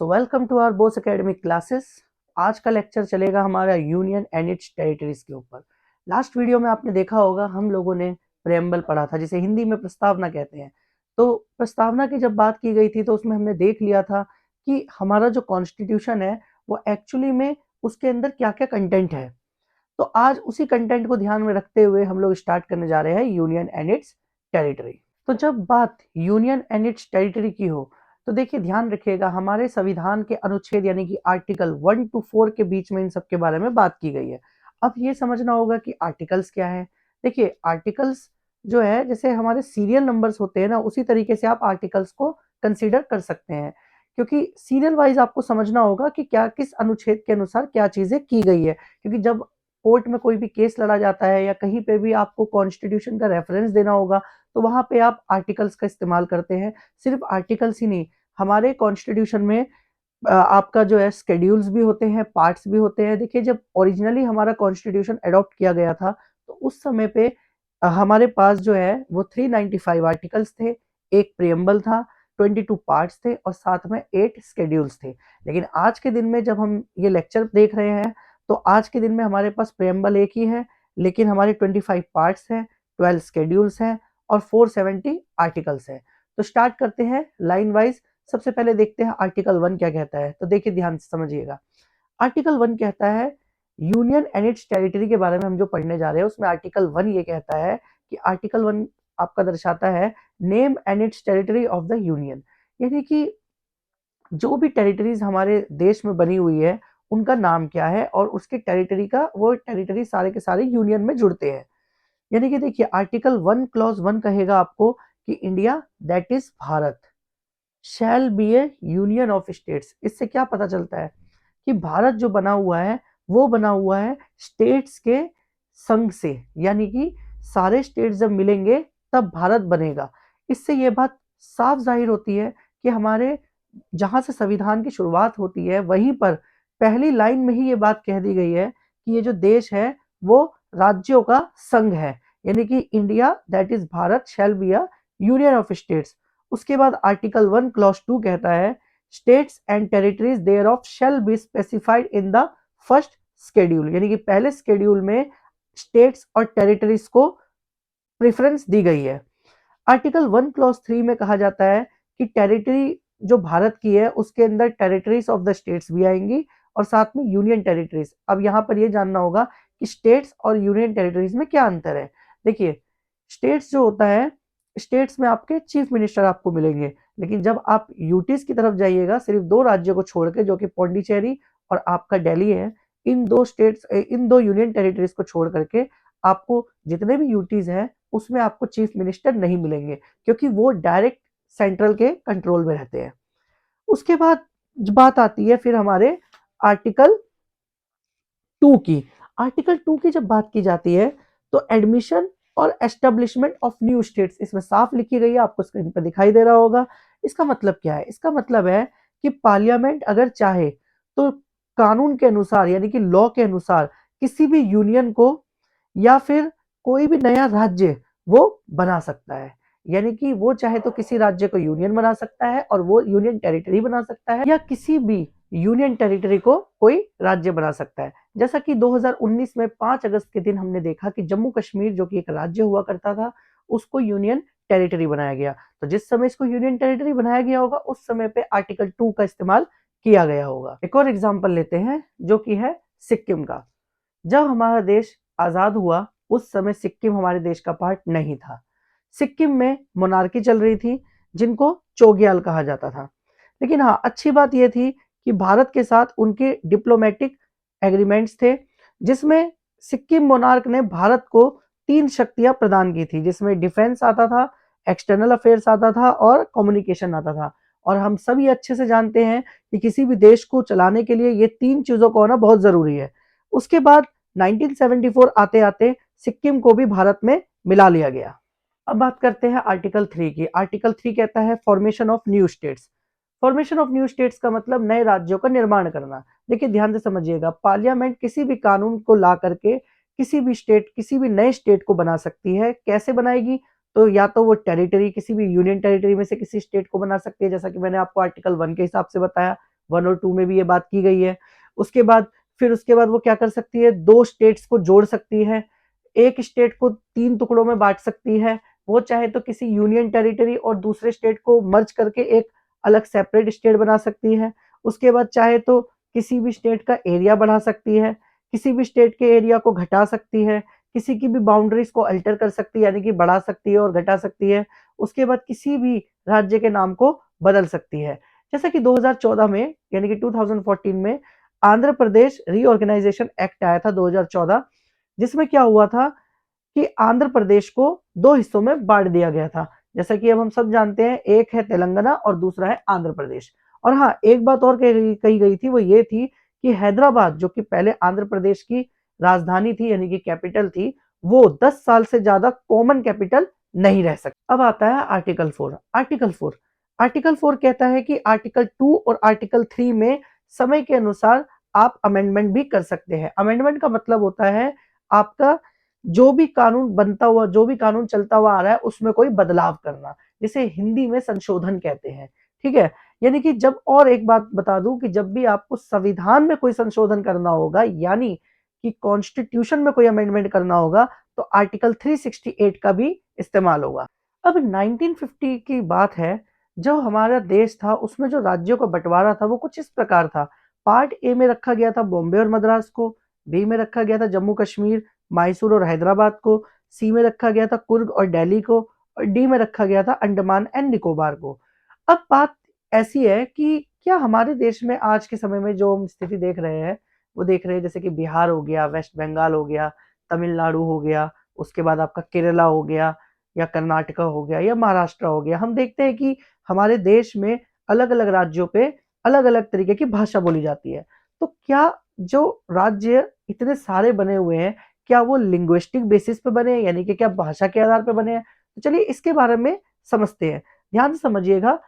So welcome to our Bose academic classes. आज का lecture चलेगा हमारा यूनियन एंड इट्स टेरिटरीज के ऊपर। लास्ट वीडियो में आपने देखा होगा हम लोगों ने प्रेम्बल पढ़ा था, जिसे हिंदी में प्रस्तावना कहते हैं। तो प्रस्तावना की जब बात की गई थी तो उसमें हमने देख लिया था कि हमारा जो कॉन्स्टिट्यूशन है वो एक्चुअली में उसके अंदर क्या क्या कंटेंट है। तो आज उसी कंटेंट को ध्यान में रखते हुए हम लोग स्टार्ट करने जा रहे हैं यूनियन एंड इट्स टेरिटरी। तो जब बात यूनियन एंड इट्स टेरिटरी की हो तो देखिए ध्यान रखिएगा, हमारे संविधान के अनुच्छेद यानी कि आर्टिकल 1 to 4 के बीच में इन सब के बारे में बात की गई है। अब ये समझना होगा कि आर्टिकल्स क्या है। देखिए आर्टिकल्स जो है जैसे हमारे सीरियल नंबर्स होते हैं ना, उसी तरीके से आप आर्टिकल्स को कंसीडर कर सकते हैं, क्योंकि सीरियल वाइज आपको समझना होगा कि क्या किस अनुच्छेद के अनुसार क्या चीजें की गई है। क्योंकि जब कोर्ट में कोई भी केस लड़ा जाता है या कहीं पे भी आपको कॉन्स्टिट्यूशन का रेफरेंस देना होगा तो वहां पे आप आर्टिकल्स का इस्तेमाल करते हैं। सिर्फ आर्टिकल्स ही नहीं, हमारे कॉन्स्टिट्यूशन में आपका जो है स्केड्यूल्स भी होते हैं, पार्ट्स भी होते हैं। देखिए जब ओरिजिनली हमारा कॉन्स्टिट्यूशन अडॉप्ट किया गया था तो उस समय पे हमारे पास जो है वो 395 आर्टिकल्स थे, एक प्रियम्बल था, 22 पार्ट्स थे और साथ में 8 स्केड्यूल्स थे। लेकिन आज के दिन में जब हम ये लेक्चर देख रहे हैं तो आज के दिन में हमारे पास प्रियम्बल एक ही है, लेकिन हमारे 25 पार्ट्स हैं, 12 स्केड्यूल्स हैं और 470 आर्टिकल्स हैं। तो स्टार्ट करते हैं लाइन वाइज। सबसे पहले देखते हैं आर्टिकल 1 क्या कहता है। तो देखिए ध्यान से समझिएगा। आर्टिकल 1 कहता है यूनियन एंड इट्स टेरिटरी के बारे में हम जो पढ़ने जा रहे हैं उसमें आर्टिकल 1 ये कहता है कि आर्टिकल 1 आपका दर्शाता है name and it's territory of the union. यानी कि जो भी टेरिटरीज हमारे देश में बनी हुई है उनका नाम क्या है और उसके टेरिटरी का वो टेरिटरी सारे के सारे यूनियन में जुड़ते हैं। यानी कि देखिए आर्टिकल 1 क्लॉज 1 कहेगा आपको कि India that is Bharat shall B A union of states. इससे क्या पता चलता है कि भारत जो बना हुआ है वो बना हुआ है स्टेट्स के संघ से, यानी कि सारे स्टेट्स जब मिलेंगे तब भारत बनेगा। इससे ये बात साफ जाहिर होती है कि हमारे जहां से संविधान की शुरुआत होती है वहीं पर पहली लाइन में ही ये बात कह दी गई है कि ये जो देश है वो राज्यों का संघ है, यानी कि India that is Bharat shall be a union of states. उसके बाद आर्टिकल 1 क्लॉज 2 कहता है states and territories thereof shall be specified in the first schedule. यानी कि पहले स्केड्यूल में स्टेट्स और टेरिटरीज को प्रेफरेंस दी गई है। आर्टिकल 1 क्लॉज 3 में कहा जाता है कि टेरिटरी जो भारत की है उसके अंदर टेरिटरीज ऑफ द स्टेट्स भी आएंगी और साथ में यूनियन टेरिटरीज। अब यहाँ पर ये जानना होगा कि स्टेट्स और यूनियन टेरिटरीज में क्या अंतर है। देखिए स्टेट्स जो होता है, स्टेट्स में आपके चीफ मिनिस्टर आपको मिलेंगे, लेकिन जब आप यूटीज की तरफ जाइएगा सिर्फ दो राज्यों को छोड़ के जो कि पौंडीचेरी और आपका दिल्ली है, इन दो यूनियन टेरिटरीज को छोड़ करके आपको जितने भी यूटीज हैं उसमें आपको चीफ मिनिस्टर नहीं मिलेंगे, क्योंकि वो डायरेक्ट सेंट्रल के कंट्रोल में रहते हैं। उसके बाद बात आती है फिर हमारे आर्टिकल 2 की। आर्टिकल 2 की जब बात की जाती है तो एडमिशन और एस्टेब्लिशमेंट ऑफ न्यू स्टेट्स इसमें साफ लिखी गई है, आपको स्क्रीन पर दिखाई दे रहा होगा। इसका मतलब क्या है? इसका मतलब है कि पार्लियामेंट अगर चाहे तो कानून के अनुसार यानी कि लॉ के अनुसार किसी भी यूनियन को या फिर कोई भी नया राज्य वो बना सकता है। यानी कि वो चाहे तो किसी राज्य को यूनियन बना सकता है और वो यूनियन टेरिटरी बना सकता है, या किसी भी यूनियन टेरिटरी को कोई राज्य बना सकता है। जैसा कि 2019 में 5 अगस्त के दिन हमने देखा कि जम्मू कश्मीर जो कि एक राज्य हुआ करता था उसको यूनियन टेरिटरी बनाया गया। तो जिस समय इसको यूनियन टेरिटरी बनाया गया होगा उस समय पे आर्टिकल 2 का इस्तेमाल किया गया होगा। एक और एग्जाम्पल लेते हैं जो कि है सिक्किम का। जब हमारा देश आजाद हुआ उस समय सिक्किम हमारे देश का पार्ट नहीं था। सिक्किम में मोनार्की चल रही थी जिनको चोग्याल कहा जाता था। लेकिन हाँ, अच्छी बात यह थी कि भारत के साथ उनके डिप्लोमेटिक एग्रीमेंट्स थे, जिसमें सिक्किम मोनार्क ने भारत को 3 शक्तियां प्रदान की थी, जिसमें डिफेंस आता था, एक्सटर्नल अफेयर्स आता था और कम्युनिकेशन आता था। और हम सभी अच्छे से जानते हैं कि किसी भी देश को चलाने के लिए ये 3 चीजों का होना बहुत जरूरी है। उसके बाद 1974 आते आते सिक्किम को भी भारत में मिला लिया गया। अब बात करते हैं आर्टिकल 3 की। आर्टिकल 3 कहता है formation of new states. Formation of new states का मतलब नए राज्यों का निर्माण करना। देखिए ध्यान से समझिएगा, पार्लियामेंट किसी भी कानून को ला करके किसी भी नए स्टेट को बना सकती है। कैसे बनाएगी? तो या तो वो टेरिटरी किसी भी यूनियन टेरिटरी में से किसी स्टेट को बना सकती है, जैसा कि मैंने आपको आर्टिकल 1 के हिसाब से बताया, 1 और 2 में भी ये बात की गई है। उसके बाद वो क्या कर सकती है, 2 स्टेट्स को जोड़ सकती है, एक स्टेट को 3 टुकड़ों में बांट सकती है, वो चाहे तो किसी यूनियन टेरिटरी और दूसरे स्टेट को मर्ज करके एक अलग सेपरेट स्टेट बना सकती है। उसके बाद चाहे तो किसी भी स्टेट का एरिया बढ़ा सकती है, किसी भी स्टेट के एरिया को घटा सकती है, किसी की भी बाउंड्रीज को अल्टर कर सकती है, यानी कि बढ़ा सकती है और घटा सकती है। उसके बाद किसी भी राज्य के नाम को बदल सकती है। जैसा कि 2014 में, यानी कि 2014 में आंध्र प्रदेश रीऑर्गेनाइजेशन एक्ट आया था 2014, जिसमें क्या हुआ था कि आंध्र प्रदेश को 2 हिस्सों में बांट दिया गया था। जैसा कि अब हम सब जानते हैं, एक है तेलंगाना और दूसरा है आंध्र प्रदेश। और हाँ, एक बात और कही गई थी, वो ये थी कि हैदराबाद, जो कि पहले आंध्र प्रदेश की राजधानी थी, यानी कि कैपिटल थी, वो 10 साल से ज्यादा कॉमन कैपिटल नहीं रह सकती। अब आता है आर्टिकल 4। आर्टिकल 4 कहता है कि आर्टिकल 2 और आर्टिकल 3 में समय के अनुसार आप अमेंडमेंट भी कर सकते हैं। अमेंडमेंट का मतलब होता है आपका जो भी कानून बनता हुआ, जो भी कानून चलता हुआ आ रहा है, उसमें कोई बदलाव करना, जिसे हिंदी में संशोधन कहते हैं। ठीक है, यानी कि जब, और एक बात बता दूं कि जब भी आपको संविधान में कोई संशोधन करना होगा, यानी कि कॉन्स्टिट्यूशन में कोई अमेंडमेंट करना होगा, तो आर्टिकल 368 का भी इस्तेमाल होगा। अब 1950 की बात है, जो हमारा देश था उसमें जो राज्यों का बंटवारा था वो कुछ इस प्रकार था। पार्ट ए में रखा गया था बॉम्बे और मद्रास को, बी में रखा गया था जम्मू कश्मीर, मैसूर और हैदराबाद को, सी में रखा गया था कुर्ग और दिल्ली को, और डी में रखा गया था अंडमान एंड निकोबार को। अब बात ऐसी है कि क्या हमारे देश में आज के समय में जो हम स्थिति देख रहे हैं, वो देख रहे हैं जैसे कि बिहार हो गया, वेस्ट बंगाल हो गया, तमिलनाडु हो गया, उसके बाद आपका केरला हो गया, या कर्नाटका हो गया, या महाराष्ट्र हो गया। हम देखते हैं कि हमारे देश में अलग अलग राज्यों पे अलग अलग तरीके की भाषा बोली जाती है। तो क्या जो राज्य इतने सारे बने हुए हैं, क्या वो लिंग्विस्टिक बेसिस पे बने हैं, यानी कि क्या भाषा के आधार पे बने हैं? तो चलिए इसके बारे में समझते हैं। ध्यान से समझिएगा,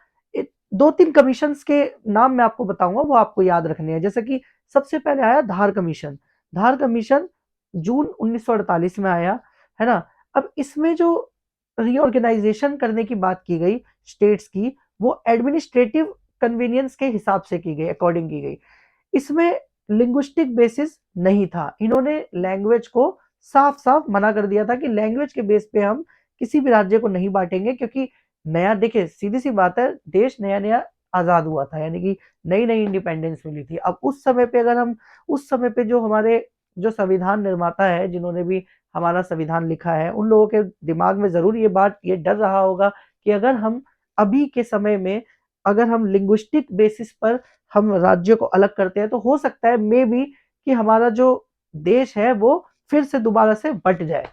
2-3 कमीशंस के नाम मैं आपको बताऊंगा, वो आपको याद रखने हैं। जैसे कि सबसे पहले आया धार कमीशन। धार कमीशन जून 1948 में आया, है ना। अब इसमें जो रीऑर्गेनाइजेशन करने की बात की गई स्टेट्स की, वो एडमिनिस्ट्रेटिव कन्वीनियंस के हिसाब से की गई, अकॉर्डिंग की गई। इसमें लिंग्विस्टिक बेसिस नहीं था। इन्होंने लैंग्वेज को साफ साफ मना कर दिया था कि लैंग्वेज के बेस पे हम किसी भी राज्य को नहीं बांटेंगे, क्योंकि नया, देखिए सीधी सी बात है, देश नया नया आजाद हुआ था, यानी कि नई नई इंडिपेंडेंस मिली थी। अब उस समय पे अगर हम, उस समय पे जो हमारे जो संविधान निर्माता है, जिन्होंने भी हमारा संविधान लिखा है, उन लोगों के दिमाग में जरूर ये बात, ये डर रहा होगा कि अगर हम अभी के समय में, अगर हम लिंग्विस्टिक बेसिस पर हम राज्यों को अलग करते हैं, तो हो सकता है मे बी कि हमारा जो देश है वो फिर से दोबारा से बट जाए।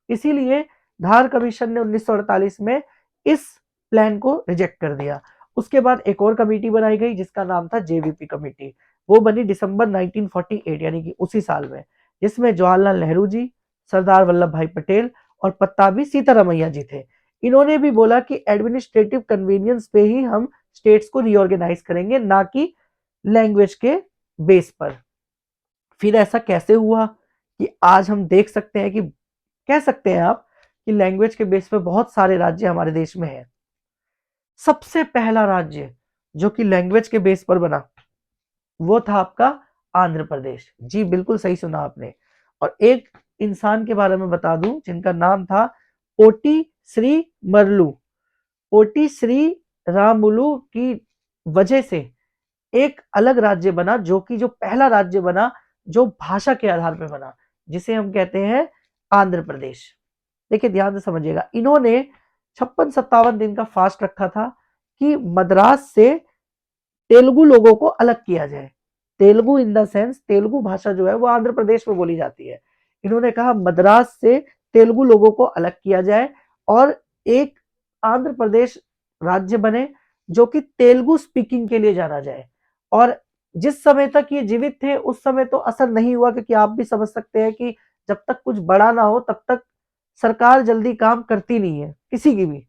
इसीलिए धार कमीशन ने 1948 में इस प्लान को रिजेक्ट कर दिया। उसके बाद एक और कमेटी बनाई गई जिसका नाम था जेवीपी कमेटी। वो बनी दिसंबर 1948, यानी कि उसी साल में, जिसमें जवाहरलाल नेहरू जी, सरदार वल्लभ भाई पटेल और पत्ताभी सीतारामैया जी थे। इन्होंने भी बोला कि एडमिनिस्ट्रेटिव कन्वीनियंस पे ही हम स्टेट्स को रीऑर्गेनाइज करेंगे, ना कि लैंग्वेज के बेस पर। फिर ऐसा कैसे हुआ कि आज हम देख सकते हैं कि, कह सकते हैं आप कि लैंग्वेज के बेस पे बहुत सारे राज्य हमारे देश में हैं। सबसे पहला राज्य जो कि लैंग्वेज के बेस पर बना, वो था आपका आंध्र प्रदेश। जी बिल्कुल सही सुना आपने। और एक इंसान के बारे में बता दूं जिनका नाम था ओटी श्री मरलू। ओटी श्री रामुलु की वजह से एक अलग राज्य बना, जो कि जो पहला राज्य बना जो भाषा के आधार पर बना, जिसे हम कहते हैं आंध्र प्रदेश। देखिए ध्यान से समझिएगा, इन्होंने 56-57 दिन का फास्ट रखा था कि मद्रास से तेलुगु लोगों को अलग किया जाए। Telugu in the sense, Telugu भाषा जो है वो आंध्र प्रदेश में बोली जाती है। इन्होंने कहा मद्रास से तेलुगु लोगों को अलग किया जाए और एक आंध्र प्रदेश राज्य बने जो कि तेलुगु स्पीकिंग के लिए जाना जाए। और जिस समय तक ये जीवित थे उस समय तो असर नहीं हुआ, क्योंकि आप भी समझ सकते हैं कि जब तक कुछ बड़ा ना हो तब तक सरकार जल्दी काम करती नहीं है किसी की भी।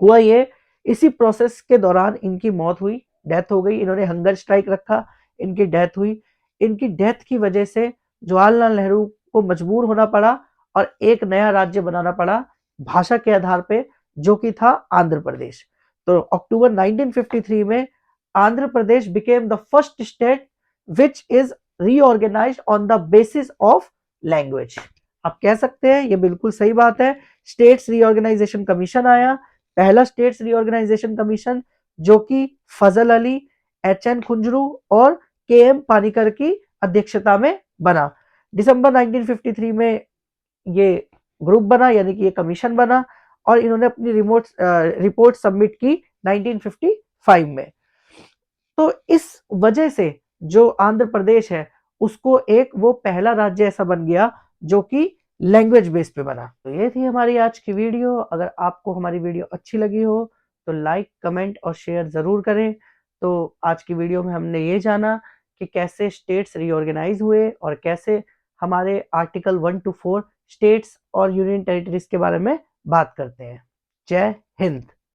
हुआ ये, इसी प्रोसेस के दौरान इनकी मौत हुई, डेथ हो गई। इन्होंने हंगर स्ट्राइक रखा, इनकी डेथ हुई। इनकी डेथ की वजह से जवाहरलाल नेहरू को मजबूर होना पड़ा और एक नया राज्य बनाना पड़ा भाषा के आधार पे, जो कि था आंध्र प्रदेश। तो अक्टूबर 1953 में Andhra Pradesh became the first state which is reorganized on the basis of language। आप कह सकते हैं ये बिल्कुल सही बात है। स्टेट्स रीऑर्गेनाइजेशन कमीशन आया, पहला स्टेट्स रीऑर्गेनाइजेशन कमीशन, जो कि फजल अली, एच.एन. खुंजरू और के.एम. पानीकर की अध्यक्षता में बना। दिसंबर 1953 में ये ग्रुप बना, यानी कि ये कमीशन बना, और इन्होंने अपनी रिपोर्ट सबमिट की 1955 में। तो इस वजह से जो आंध्र प्रदेश है उसको एक वो पहला राज्य ऐसा बन गया जो कि लैंग्वेज बेस पे बना। तो ये थी हमारी आज की वीडियो। अगर आपको हमारी वीडियो अच्छी लगी हो तो लाइक, कमेंट और शेयर जरूर करें। तो आज की वीडियो में हमने ये जाना कि कैसे स्टेट्स रीऑर्गेनाइज हुए और कैसे हमारे आर्टिकल 1 to 4 स्टेट्स और यूनियन टेरिटरीज के बारे में बात करते हैं। जय हिंद।